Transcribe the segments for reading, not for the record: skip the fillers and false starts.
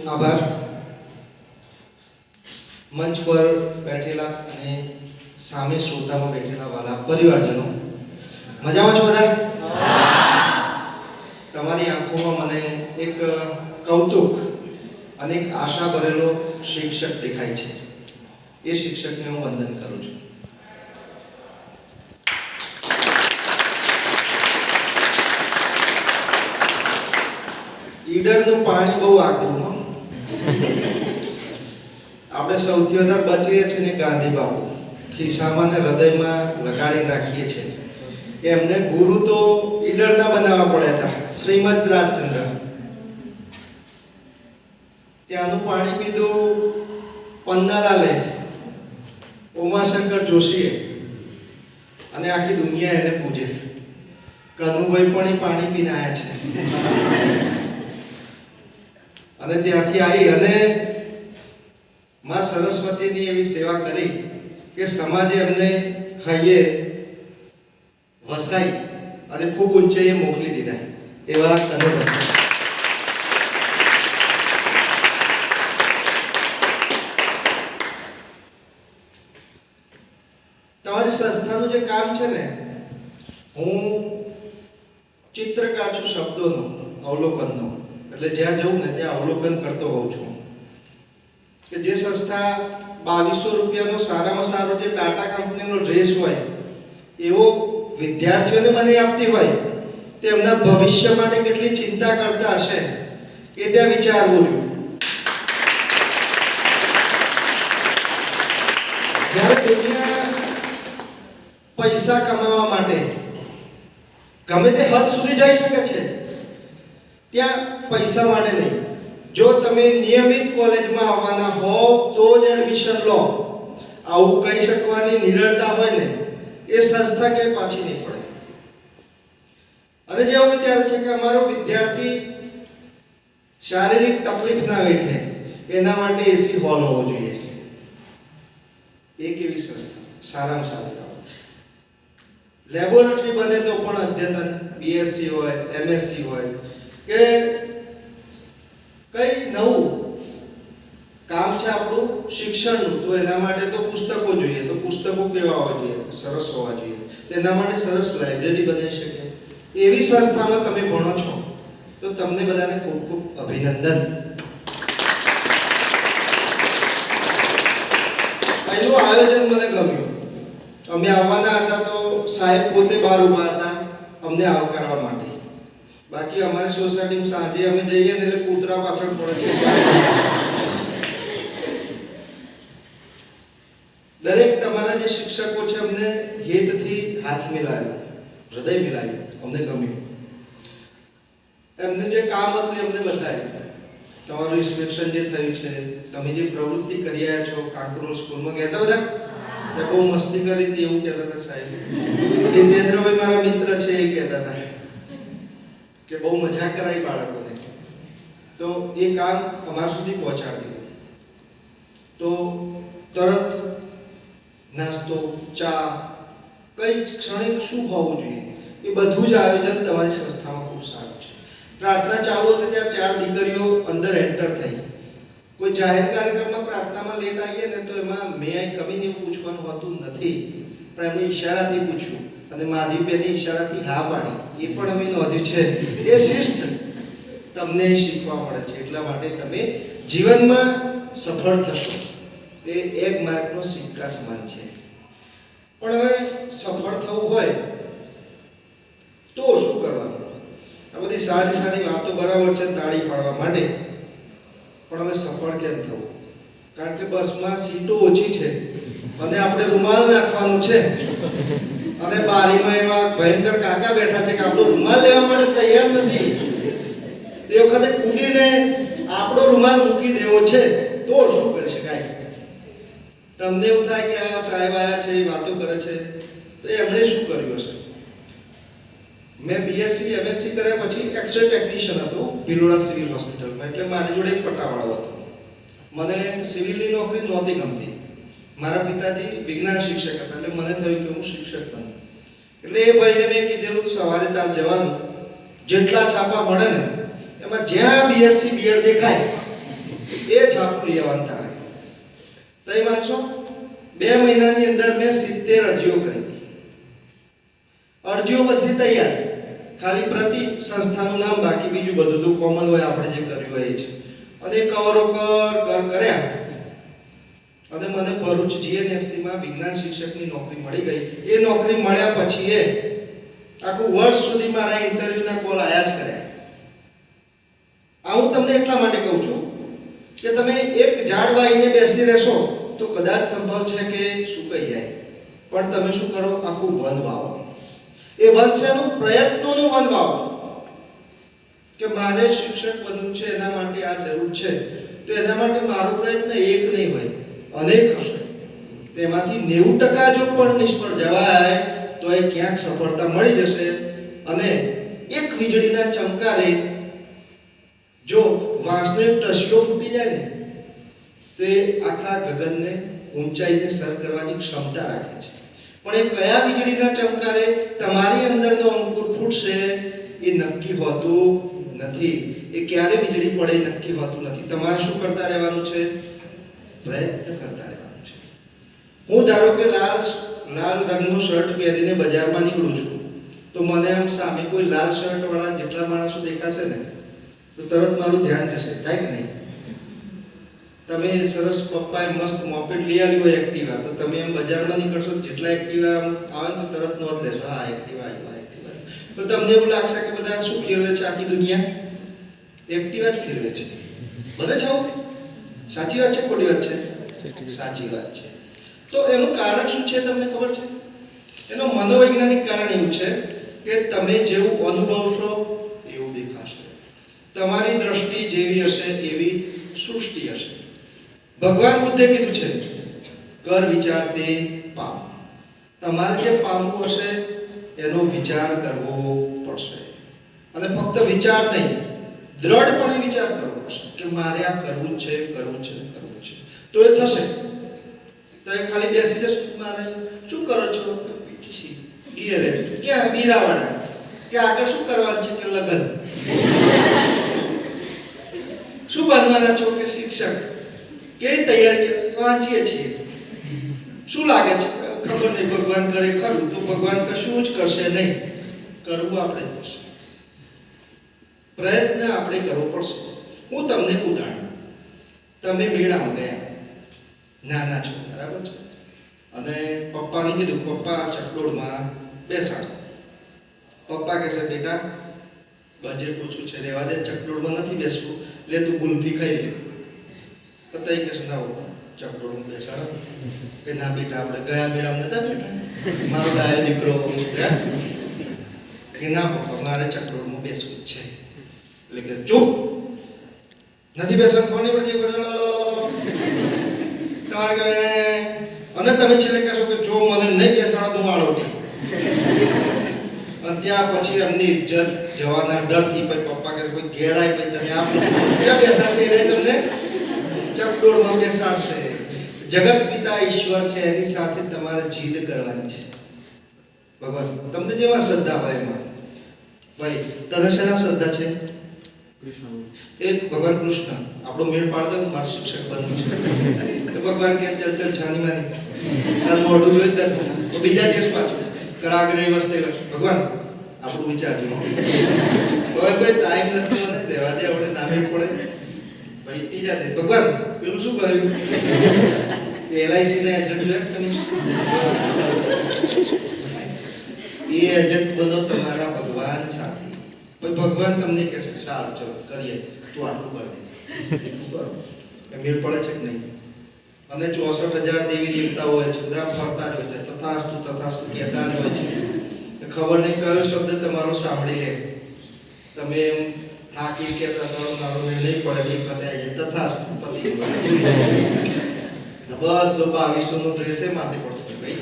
આભાર. મંચ પર બેઠેલા અને સામે શ્રોતામાં બેઠેલા વાલા પરિવારજનો, મજામાં છો બધા? તમારી આંખોમાં મને એક કૌતુક અને એક આશા ભરેલો શિક્ષક દેખાય છે. એ શિક્ષકને હું વંદન કરું છું. ઈડરનું પાણી બહુ આકરું. આપણે સૌથી વધારે બચીએ છીએ ને ગાંધી બાપુ, ખિસ્સામાં ને હૃદયમાં લગાડી રાખીએ છીએ. એમને ગુરુ તો ઈડરના બનાવવા પડ્યા હતા, શ્રીમદ રાજચંદ્ર. ત્યાંનું પાણી પીધું પન્નાલાલે, ઉમાશંકર જોશીએ, અને આખી દુનિયા એને પૂજે. કનુભાઈ પણ એ પાણી પીને આવ્યા છે. અને ત્યાંથી આવી અને માં સરસ્વતીની એવી સેવા કરી કે સમાજે એમને હૈયે વસાઈ અને ખૂબ ઊંચાઈએ મોકલી દીધા. એવા કનુભાઈ. તમારી સંસ્થાનું જે કામ છે ને, હું ચિત્રકાર છું, શબ્દોનો અવલોકનનો. એટલે જ્યાં જઉં ને ત્યાં અવલોકન કરતો હોઉં છું કે જે સંસ્થા 2200 રૂપિયાનો સારામાં સારો જે ટાટા કંપનીનો ડ્રેસ હોય એવો વિદ્યાર્થીઓને મને આપતી હોય, તે એમના ભવિષ્ય માટે કેટલી ચિંતા કરતા હશે એ ત્યાં વિચારવું જોઈએ. જ્યારે દુનિયા પૈસા કમાવા માટે ગમે તે હદ સુધી જઈ શકે છે, ત્યાં પૈસા માટે નહીં. જો તમે નિયમિત કોલેજમાં આવવાના હોવ તો જ એડમિશન લો, આવું કહી શકવાની નિડરતા હોય ને, એ સંસ્થા કે પાછી નહીં પડે. અને જે એવું વિચારે છે કે અમારો વિદ્યાર્થી શારીરિક તકલીફ ના વેઠે એના માટે એસી હોલ હોવો જોઈએ, એક એવી સંસ્થા સારામાં સારી. લેબોરેટરી બને તો પણ અદ્યતન, બીએસસી હોય, એમએસસી હોય કે કઈ નવું કામ છે આપણું શિક્ષણનું, તો એના માટે તો પુસ્તકો જોઈએ. તો પુસ્તકો કેવા હોવા જોઈએ? સરસ હોવા જોઈએ. તો એના માટે સરસ લાઇબ્રેરી બનાવી શકે. એવી સંસ્થામાં તમે ભણો છો તો તમને બધાને ખૂબ ખૂબ અભિનંદન. પહેલું આયોજન મને ગમ્યું. અમે આવવાના હતા તો સાહેબ પોતે બહાર ઊભા હતા અમને આવકારવા માટે. બાકી અમારી સોસાયટીમાં સાંજે અમે જઈએ ને એટલે કૂતરા પાછળ પડે છે. દરેક તમારા જે શિક્ષકો છે અમને હિતથી હાથ મિલાવ્યો, હૃદય મિલાવ્યું, અમને ગમ્યું. એમનું જે કામ હતું એમને બતાવ્યું. તમારું ઇન્સ્પેક્શન જે થયું છે, તમે જે પ્રવૃત્તિ કરી રહ્યા છો, કાંકરોલ સ્કૂલમાં ગયા હતા બધા, તે બહુ મસ્તી કરી હતી એવું કહેતા હતા સાહેબ. જીતેન્દ્રભાઈ મારા મિત્ર છે, એ કહેતા હતા કે બહુ મજા કરાવી બાળકોને. તો એ કામ અમારા સુધી પહોંચાડી દીધું. તો તરત નાસ્તો, ચા, કઈ ક્ષણે શું હોવું જોઈએ, એ બધું જ આયોજન તમારી સંસ્થામાં ખૂબ સારું છે. પ્રાર્થના ચાલુ હતી ત્યાં 4 દીકરીઓ અંદર એન્ટર થઈ. કોઈ જાહેર કાર્યક્રમમાં પ્રાર્થનામાં લેટ આવીએ ને તો એમાં મેં કમીને પૂછવાનું હોતું નથી, પણ એમને ઈશારાથી પૂછ્યું અને માધવીબેને ઈશારાથી હા પાડી. એ પણ અમે નોંધ્યું છે. એ શિસ્ત તમને શીખવા મળે છે. એટલા માટે તમે જીવનમાં સફળ થશો. એ એક માર્કનો સિક્કા સમાન છે. પણ હવે સફળ થવું હોય તો શું કરવાનું? આ બધી સારી સારી વાતો બરાબર છે તાળી પાડવા માટે, પણ હવે સફળ કેમ થવું? કારણ કે બસમાં સીટો ઓછી છે અને આપણે રૂમાલ નાખવાનું છે અને બારીમાં એવા ભયંકર કાકા બેઠા છે કે આપણો રૂમાલ લેવા માટે તૈયાર નથી. તે વખતે કૂદીને આપણો રૂમાલ મૂકી દેવો છે તો શું કરી શકાય? તમને એવું થાય કે આ સાહેબ આયા છે, એ વાતો કરે છે, તો એમણે શું કર્યું હશે? મેં બીએસસી એમએસસી કર્યા પછી એક્સરે ટેકનિશિયન હતો ભિલોડા સિવિલ હોસ્પિટલમાં. એટલે મારી જોડે એક પટાવાળો હતો. મને સિવિલની નોકરી નહોતી ગમતી. મારા પિતાજી વિજ્ઞાન શિક્ષક હતા, એટલે મને થયું કે હું શિક્ષક બનું. એટલે એ ભાઈને મેં કીધેલું સવારે તાર જવાનું, જેટલા છાપા મળે ને એમાં જ્યાં બીએસસી બીએડ દેખાય એ છાપું લઈ આવવાનું તારે. તઈ માનશો 2 મહિનાની અંદર મેં 70 અરજીઓ કરી હતી. અરજીઓ બધી તૈયાર, ખાલી પ્રતિ સંસ્થાનું નામ, બાકી બીજું બધું તો કોમન હોય આપણે જે કર્યું હોય એ છે. અને કવરો કર્યા અને મને ભરૂચ જીએનએફસી માં વિજ્ઞાન શિક્ષકની નોકરી મળી ગઈ. એ નોકરી મળ્યા પછી એ આખું વર્ષ સુધી મારા ઇન્ટરવ્યુના કોલ આયા જ કર્યા. આ હું તમને એટલા માટે કહું છું કે તમે એક ઝાડ વાઈને બેસી રહેશો તો કદાચ સંભવ છે કે સુકાઈ જાય, પણ તમે શું કરો, આખું વન વાવો. એ વન શેનું? પ્રયત્નોનું વન વાવો કે મારે શિક્ષક બનવું છે, એના માટે આ જરૂર છે, તો એના માટે મારો પ્રયત્ન એક નહીં હોય, અનેક હશે. તેમાંથી 90% જો પણ નિષ્ફળ જવાય તો એ ક્યાંક સફળતા મળી જશે. અને એક વીજળીના ચમકારે જો વાંસનો એક ટસિયો ફૂટી જાય ને તો એ આખા ગગનને ઊંચાઈને સર કરવાની ક્ષમતા રાખે છે. પણ એ કયા વીજળીના ચમકારે તમારી અંદરનો અંકુર ફૂટશે એ નક્કી હોતું નથી. એ ક્યારે વીજળી પડે નક્કી હોતું નથી. તમારે શું કરતા રહેવાનું છે? પ્રયત્ન કરતા રહેવાનું છે. હું ધારો કે લાલ રંગનો શર્ટ પહેરીને બજારમાં નીકળું છું તો મને આમ સામે કોઈ લાલ શર્ટ વાળા જેટલા માણસો દેખાશે ને તો તરત મારું ધ્યાન જશે, થાય કે નહીં? તમે સરસ પપ્પાએ મસ્ત મોપેડ લઈ આવી હોય એક્ટિવા, તો તમે એમ બજારમાં નીકળશો, જેટલા એક્ટિવા આવે તો તરત નોંધ લેશો, હા એક્ટિવા એક્ટિવા. તો તમને એવું લાગશે કે બધા શું ફેરવે છે, આખી દુનિયા એક્ટિવા જ ફેરવે છે. બધા છો? સાચી વાત છે ખોટી વાત છે? સાચી વાત છે. તો એનું કારણ શું છે તમને ખબર છે? એનો મનોવૈજ્ઞાનિક કારણ એવું છે કે તમે જેવું અનુભવશો એવું દેખાશે. તમારી દ્રષ્ટિ જેવી હશે એવી સૃષ્ટિ હશે. ભગવાન બુદ્ધે કીધું છે કર વિચાર તે પામ. તમારે જે પામવું હશે એનો વિચાર કરવો પડશે. અને ફક્ત વિચાર નહીં, દ્રઢપણે વિચાર કરવો પડશે કે મારે આ કરવું છે, કરવું છે, કરવું છે, તો એ થશે. તો એ ખાલી બેસી જશે, મારે શું કરો છો કે પીટીસી ડીએલએ ક્યાં મીરાવાડા કે આગળ શું કરવાનું છે કે લગન, શું બનવાના છો કે શિક્ષક, કેવી તૈયારી છે, વાંચીએ છીએ, શું લાગે છે ખબર નહીં, ભગવાન કરે ખરું તો ભગવાન કશું જ કરશે નહીં, કરવું આપણે થશે. પ્રયત્ન આપણે કરવો પડશે. હું તમને ઉદાહરણ, તમે મેળામાં ગયા, નાના છો બરાબર છે, અને પપ્પાને કીધું પપ્પા ચકડોળમાં બેસાડો. પપ્પા કહેશે બેટા બજેટ ઓછું છે, રહેવા દે, ચકડોળમાં નથી બેસવું, લે તું ગુલ્ફી ખાઈ લે. પતાઈ કહેશે ના ચકડોળમાં બેસાડો. કે ના બેટા આપણે ગયા મેળામાં નતા બેઠા, મારો ડાયો દીકરો કે ના પપ્પા મારે ચકડોળમાં બેસવું જ છે. એટલે કે ચૂપ, નથી બેસવાનું, ખબર નહીં પડતી તમારે કહે. અને તમે છેલ્લે કહેશો કે જો મને નહીં બેસાડો તો આળોટી. અને ત્યાં પછી એમની ઇજ્જત જવાના ડરથી પછી પપ્પા કહેશે કોઈ ઘેરાય પછી તમે આપો ક્યાં બેસાડશે, એ તમને ચકડોળમાં બેસાડશે. જગત પિતા ઈશ્વર છે, એની સાથે તમારે જીદ કરવાની છે. ભગવાન તમને જેવા શ્રદ્ધા હોય એમાં. ભાઈ તને શેના શ્રદ્ધા છે? એક ભગવાન કૃષ્ણ આપણો મેળ પાડ દો, મારું શિક્ષક બનવું છે. તો ભગવાન કે ચલ ચલ છાની માની તાર મોઢું જોઈ તો બીજા દિવસ પાછું કરાગ્રહ વસ્તે ભગવાન આપણું વિચારજો. ભાઈ ટાઈમ નથી મને રહેવા દે, આપણે નામે પડે ભાઈ ત્રીજા દિવસ ભગવાન પેલું શું કર્યું, એલઆઈસી ના એજન્ટ જોયા તમે, એ એજન્ટ બનો તમારા ભગવાન સાથે. ભગવાન તમને કહેશે સારું ચલો કરીએ, તું આટલું કરી દે, બરોબર મેળ પડે છે કે નહીં? અને 64,000 દેવી દેવતા હોય છે, બધા ફરતા હોય છે, તથાસ્તુ તથાસ્તુ કહેતા હોય છે. ખબર નહીં કયો શબ્દ તમારો સાંભળી લે, તમે એમ થાકી કહેતા તમારો મારો મેળ નહીં પડે, નહીં પતાય જાય તથાસ્તુ પતિ બધો 2200 નો ડ્રેસે માથે પડશે ભાઈ.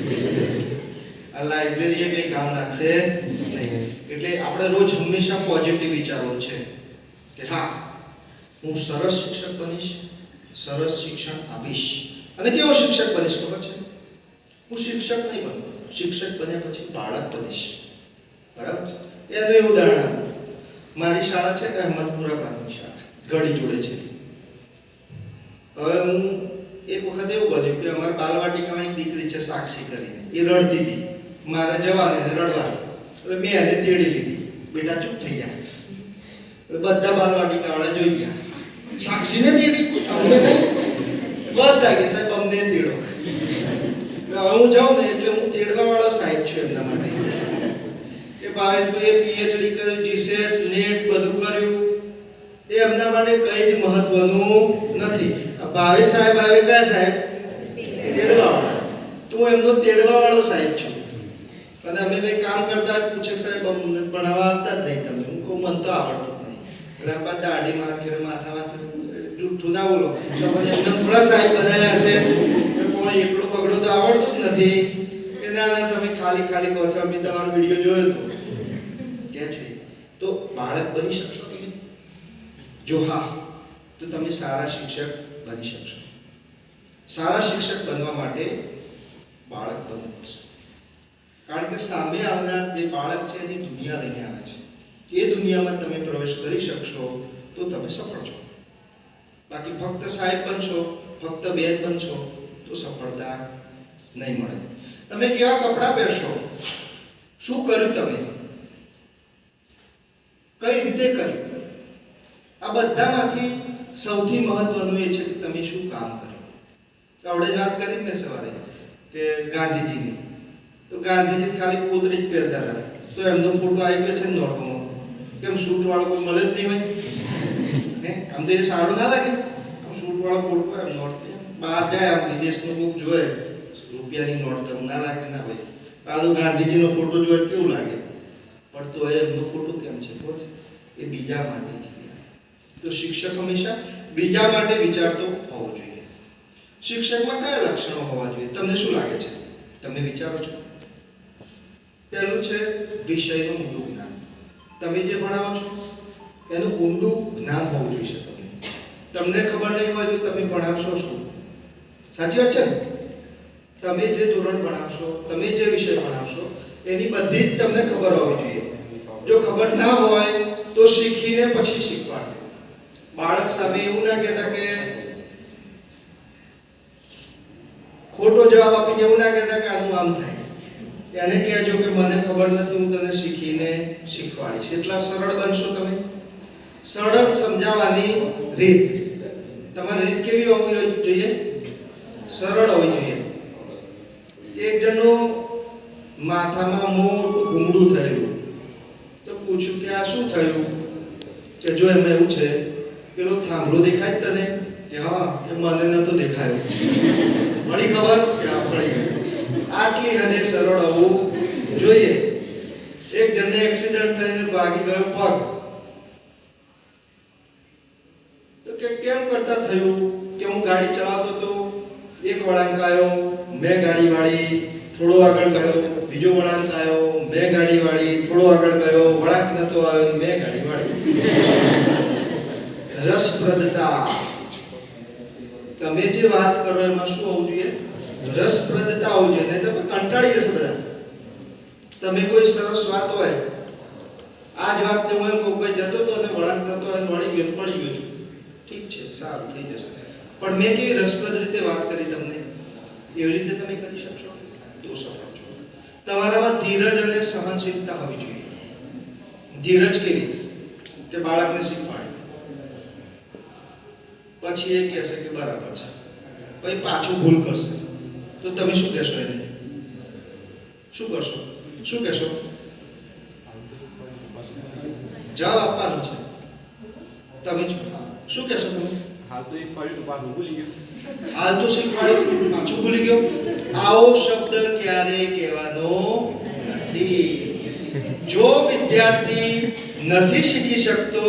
આ લાઇબ્રેરી કઈ કામ લાગશે નહીં. એટલે આપણે રોજ હંમેશા પોઝિટિવ વિચારવું છે કે હા હું સરસ શિક્ષક બનીશ, સરસ શિક્ષણ આપીશ. અને કેવો શિક્ષક બનીશ ખબર છે? હું શિક્ષક નહીં બનું, શિક્ષક બન્યા પછી બાળક બનીશ. બરાબર? એનું ઉદાહરણ આપું. મારી શાળા છે અહેમદપુરા પ્રાથમિક શાળા, ગઢી જોડે છે. હવે હું એક વખત એવું બન્યું કે અમારા બાલવાટિકામાં એક દીકરી છે સાક્ષી કરીને, એ રડતી હતી, મારે જવાને એને રડવા, એટલે મેં એને તેડી લીધી, બેટા ચૂપ થઈ ગયા. બધા બાલવાટિકાવાળા જોઈ ગયા, સાક્ષીને તેડી, અમને નહીં. બધા કે સાહેબ અમને તેડો. હું જાઉં ને એટલે હું તેડવા વાળો સાહેબ છું એમના માટે. એ ભાવેશભાઈએ પીએચડી કર્યું, જીસેટ, નેટ બધું કર્યું, એ એમના માટે કઈ જ મહત્વનું નથી. ભાવેશ સાહેબ આવે કયા સાહેબ? તેડવા વાળા. તો હું એમનો તેડવા વાળો સાહેબ છું. અને અમે બે કામ કરતા જ પૂછે સાહેબ અમને ભણાવવા આવતા જ નહીં તમે. હું કહું મને તો આવડતું નહીં. રંબા દાઢી માથામાં જૂઠું ના બોલો. તમને એમને થોડા સાહેબ બનાવ્યા હશે, કોઈ એકડો પગડો તો આવડતું જ નથી. કે ના ના તમે ખાલી ખાલી કહો છો, અમે તમારો વિડીયો જોયો હતો કે છે. તો બાળક બની શકશો કે જો હા, તો તમે સારા શિક્ષક બની શકશો. સારા શિક્ષક બનવા માટે બાળક બનવું પડશે. કારણ કે સામે આવનાર જે બાળક છે એની દુનિયા લઈને આવે છે. એ દુનિયામાં તમે પ્રવેશ કરી શકશો તો તમે સફળ છો. બાકી ફક્ત સાહેબ બનશો, ફક્ત બેન બનશો તો સફળતા નહીં મળે. તમે કેવા કપડાં પહેરશો, શું કર્યું તમે, કઈ રીતે કર્યું, આ બધામાંથી સૌથી મહત્વનું એ છે કે તમે શું કામ કર્યું. આપણે જ વાત કરી ને સવારે કે ગાંધીજીની, તો ગાંધીજી ખાલી પોતરી જ પહેરતા હતા, તો એમનો ફોટો આવી ગયો છે ને નોટમાં. કેમ સૂટ વાળો કોઈ મળે જ નહીં હોય ને? આમ તો એ સારું ના લાગે. આમ સૂટ વાળો ફોટો એમ નોટ બહાર જાય, આમ વિદેશનું બુક જોયે, રૂપિયાની નોટ તો ના લાગે ના ભાઈ. પાછો ગાંધીજીનો ફોટો જોયે કેવું લાગે? પણ તો એમનો ફોટો કેમ છે? એ બીજા માટે છે. તો શિક્ષક હંમેશા બીજા માટે વિચારતો હોવો જોઈએ. શિક્ષકમાં કયા લક્ષણો હોવા જોઈએ તમને શું લાગે છે? તમે વિચારો છો? પહેલું છે વિષયનું ઊંડું જ્ઞાન. તમે જે ભણાવો છો એનું ઊંડું જ્ઞાન હોવું જોઈએ. તમને ખબર નહીં હોય તો તમે ભણાવશો શું? સાચી વાત છે ને? તમે જે ધોરણ ભણાવશો, તમે જે વિષય ભણાવશો એની બધી જ તમને ખબર હોવી જોઈએ. જો ખબર ના હોય તો શીખીને પછી શીખવાડો. બાળક સામે એવું ના કહેતા કે ખોટો જવાબ આપીને એવું ના કહેતા કે આનું આમ થાય. એને કહેજો કે મને ખબર નથી, હું તને શીખીને શીખવાડીશ. એટલા સરળ બનશો તમે. સરળ સમજાવવાની રીત, તમારી રીત કેવી હોવી જોઈએ? સરળ હોવી જોઈએ. એક જણનું માથામાં મોટું ઘૂંઘરું થયેલું, તો પૂછ્યું કે આ શું થયું? કે જો એમાં એવું છે, પેલો થાંભલો દેખાય તને? કે હા. કે મને નતો દેખાયો. મળી ખબર કે આ પડી ગયું. આટલી હદે સરળ હોવું જોઈએ. એક જણને એક્સિડન્ટ થઈને ભાગી ગયો પગ, તો કે કેમ કરતા થયું? કે હું ગાડી ચલાવતો હતો, એક વળાંક આવ્યો, મેં ગાડી વાળી, થોડો આગળ ગયો, બીજો વળાંક આવ્યો, મેં ગાડી વાળી, થોડો આગળ ગયો, વળાંક નતો આવ્યો, મેં ગાડી વાળી. રસપ્રદતા. તમે જે વાત કરો એમાં શું હોવું જોઈએ? રસપ્રદતા હોવી જોઈએ. નહીં તો કંટાળી જશે બધા. તમે કોઈ સરસ વાત હોય, આ જ વાત હું એમ કહું ભાઈ જતો તો અને વળાંક નતો અને વળી ગયો, પડી ગયો છું, ઠીક છે, સારું થઈ જશે. પણ મેં કેવી રસપ્રદ રીતે વાત કરી તમને, એવી રીતે તમે કરી શકશો તો સફળ છો. તમારામાં ધીરજ અને સહનશીલતા હોવી જોઈએ. ધીરજ કેવી? કે બાળકને શીખવાડે, પછી એ કહેશે કે બરાબર છે, પછી પાછું ભૂલ કરશે, તો તમે શું કહેશો એને? શું કરશો? શું કહેશો? જવાબ આપવાનો છે. તમે શું કહેશો? તમે હાલ તો શીખવાડ્યું તો પાછું ભૂલી ગયો. હાલ તો શીખવાડ્યું પાછું ભૂલી ગયો. આવો શબ્દ ક્યારે કહેવાનો નથી. જો વિદ્યાર્થી નથી શીખી શકતો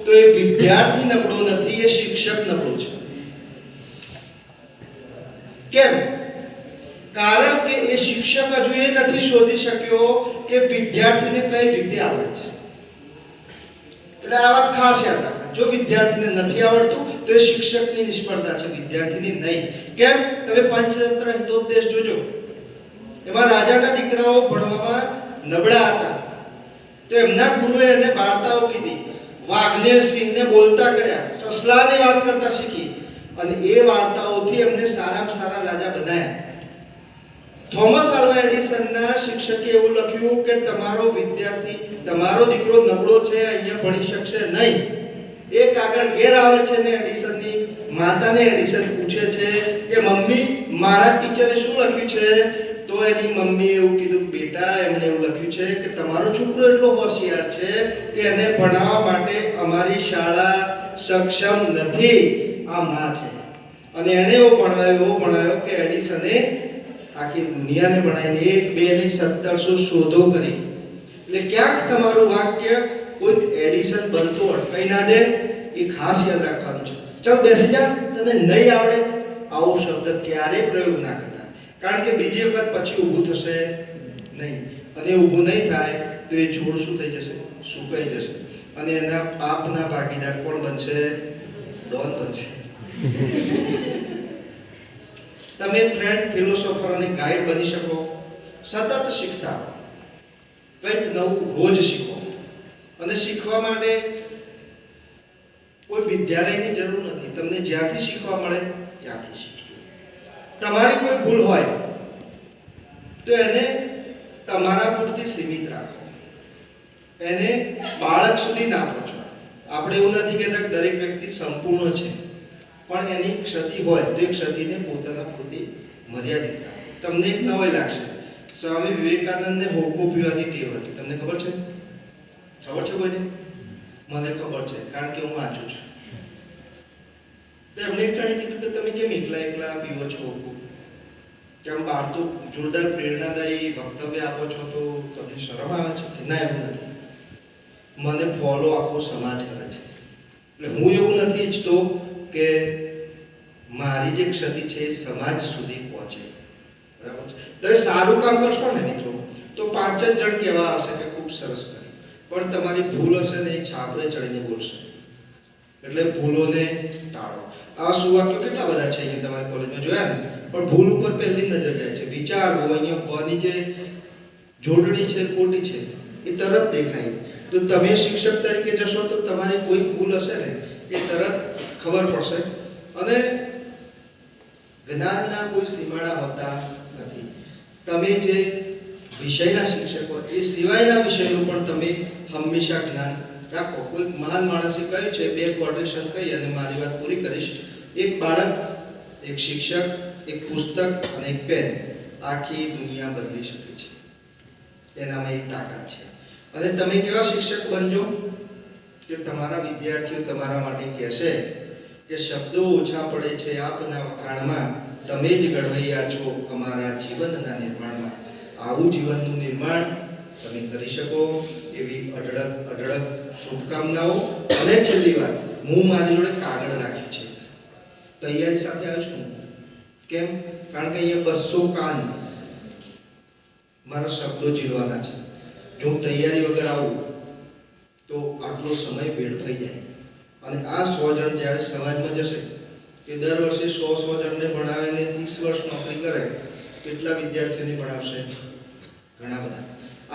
તો એ વિદ્યાર્થી નબળો નથી, એ શિક્ષક નબળો છે. કેમ? કારણ કે એ શિક્ષક હજુ એ નથી શોધી શક્યો કે વિદ્યાર્થીને કઈ રીતે આવડે છે. એટલે આ વાત ખાસ યાદ રાખો. જો વિદ્યાર્થીને નથી આવડતું તો એ શિક્ષકની નિષ્ફળતા છે, વિદ્યાર્થીની નહીં. કેમ? તમે પંચતંત્ર હિતોપદેશ જોજો, એમાં રાજાના દીકરાઓ ભણવામાં નબળા હતા, તો એમના ગુરુએ એને વાર્તાઓ કીધી, વાઘને સિંહને બોલતા કર્યા, સસલાને વાત કરતા શીખી, અને એ વાર્તાઓથી એમને સારામાં સારા રાજા બનાવ્યા. થોમસ આલ્વા એડિસનના શિક્ષકે એવું લખ્યું કે તમારો વિદ્યાર્થી, તમારો દીકરો નબળો છે, અહીંયા ભણી શકશે નહીં. એક આગળ ઘેર આવે છે ને એડિસનની માતાને એડિસન પૂછે છે કે મમ્મી મારા ટીચરે શું લખ્યું છે? તો એની મમ્મીએ એવું કીધું, બેટા એમણે એવું લખ્યું છે કે તમારો છોકરો એટલો હોશિયાર છે કે એને ભણાવવા માટે અમારી શાળા સક્ષમ નથી. આ માં છે અને એણે એવો ભણાવ્યો કે એડિસને આખી દુનિયાને ભણાવીને 1, 2 ને 1700 શોધો કરી. એટલે ક્યાંક તમારું વાક્ય કોઈ એડિસન બનતો અટકાઈ ના દે, એ ખાસ યાદ રાખવાનું છે. ચાલ બેસી જા, તને નહીં આવડે આવો શબ્દ ક્યારેય પ્રયોગ ના કરતા, કારણ કે બીજી વખત પછી ઊભું થશે નહીં. અને ઊભું નહીં થાય તો એ છોડ શું થઈ જશે? સુકાઈ જશે. અને એના પાપના ભાગીદાર કોણ બનશે? ડોન બનશે. તમે ફ્રેન્ડ, ફિલોસોફર અને ગાઈડ બની શકો. સતત શીખતા, કંઈક નવું રોજ શીખો. અને શીખવા માટે કોઈ વિદ્યાલયની જરૂર નથી. તમને જ્યાંથી શીખવા મળે ત્યાંથી શીખો. તમારી કોઈ ભૂલ હોય તો એને તમારા પૂરતી સીમિત રાખો. એને બાળક સુધી ના પહોંચો. આપણે એવું નથી કહેતા કે દરેક વ્યક્તિ સંપૂર્ણ છે, પણ એની ક્ષતિ હોય તો એ ક્ષતિને પોતાના પૂરતી મર્યાદિત રાખો. તમને એક નવાઈ લાગશે, સ્વામી વિવેકાનંદને હોકો પીવાથી ટેવ હતી. તમને ખબર છે? ખબર છે કોઈને? મને ખબર છે, કારણ કે હું વાંચું છું. તો એમને એક જાણી કીધું કે તમે કેમ એકલા પીવો છો હોકો? કેમ બહાર તો જોરદાર પ્રેરણાદાયી વક્તવ્ય આપો છો, તો તમને શરમ આવે છે? કે ના, એવું નથી. મને ફોલો આખો સમાજ કરે છે. એટલે હું એવું નથી ઈચ્છતો કે મારી જે ક્ષતિ છે એ સમાજ સુધી પહોંચે. બરાબર છે? તો એ સારું કામ કરશો ને મિત્રો, તો 5 જ જણ કહેવા આવશે કે ખૂબ સરસ કર્યું. પણ તમારી ભૂલ હશે ને એ છાપરે ચડીને બોલશે. એટલે ભૂલોને ટાળો. આવા સુવાક્યો કેટલા બધા છે અહીંયા તમારી કોલેજમાં જોયા ને, પણ ભૂલ ઉપર પહેલી નજર જાય છે. વિચારવો, અહીંયા વની જે જોડણી છે ખોટી છે એ તરત દેખાય. તો તમે શિક્ષક તરીકે જશો તો તમારી કોઈ ભૂલ હશે ને એ તરત ખબર પડશે. અને જ્ઞાનના કોઈ સીમાડા હોતા નથી. તમે જે વિષયના શિક્ષકો એ સિવાયના વિષયનું પણ તમે હંમેશા જ્ઞાન રાખો. કોઈ મહાન માણસે કહ્યું છે, 2 કોટેશન કહી અને મારી વાત પૂરી કરીશ. એક બાળક, એક શિક્ષક, એક પુસ્તક અને એક પેન આખી દુનિયા બદલી શકે છે. એનામાં એક તાકાત છે. અને તમે કેવા શિક્ષક બનજો કે તમારા વિદ્યાર્થીઓ તમારા માટે કહેશે કે શબ્દો ઓછા પડે છે આપના વખાણમાં, તમે જ ઘડવૈયા છો અમારા જીવનના નિર્માણમાં. આવું જીવનનું નિર્માણ તમે કરી શકો એવી અઢળક શુભકામનાઓ. અને છેલ્લી વાત, હું મારી જોડે કાગળ રાખ્યું છે, તૈયારી સાથે આવ્યો છું. કેમ? કારણ કે અહીંયા 200 કાન મારા શબ્દો ઝીલવાના છે. જો તૈયારી વગર આવું તો આટલો સમય વેડફાઈ જાય. અને આ 100 જણ જ્યારે સમાજમાં જશે કે દર વર્ષે 100 જણને ભણાવે ને 30 વર્ષ નોકરી કરે, કેટલા વિદ્યાર્થીઓને ભણાવશે? ઘણા બધા.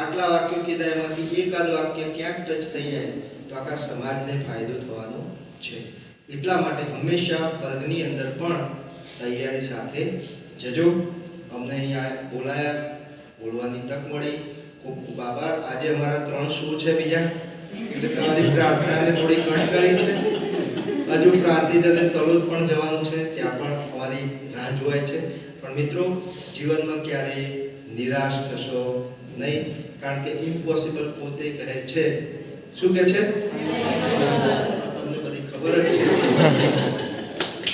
આટલા વાક્યો કીધા, એમાંથી એકાદ વાક્ય ક્યાંક ટચ થઈ જાય તો આખા સમાજને ફાયદો થવાનો છે. એટલા માટે હંમેશા વર્ગની અંદર પણ તૈયારી સાથે જજો. અમને અહીંયા બોલાયા, બોલવાની તક મળી, ખૂબ ખૂબ આભાર. આજે અમારા 3 શો છે બીજા, એટલે તમારી પ્રાર્થનાને થોડી ઘટ કરી છે. હજુ પ્રાંતિજ અને તલોદ પણ જવાનું છે, ત્યાં પણ અમારી રાહ જોવાય છે. પણ મિત્રો, જીવનમાં ક્યારેય નિરાશ થશો નહીં, કારણ કે ઇમ્પોસિબલ પોતે કહે છે. શું કહે છે? તમને બધી ખબર જ છે.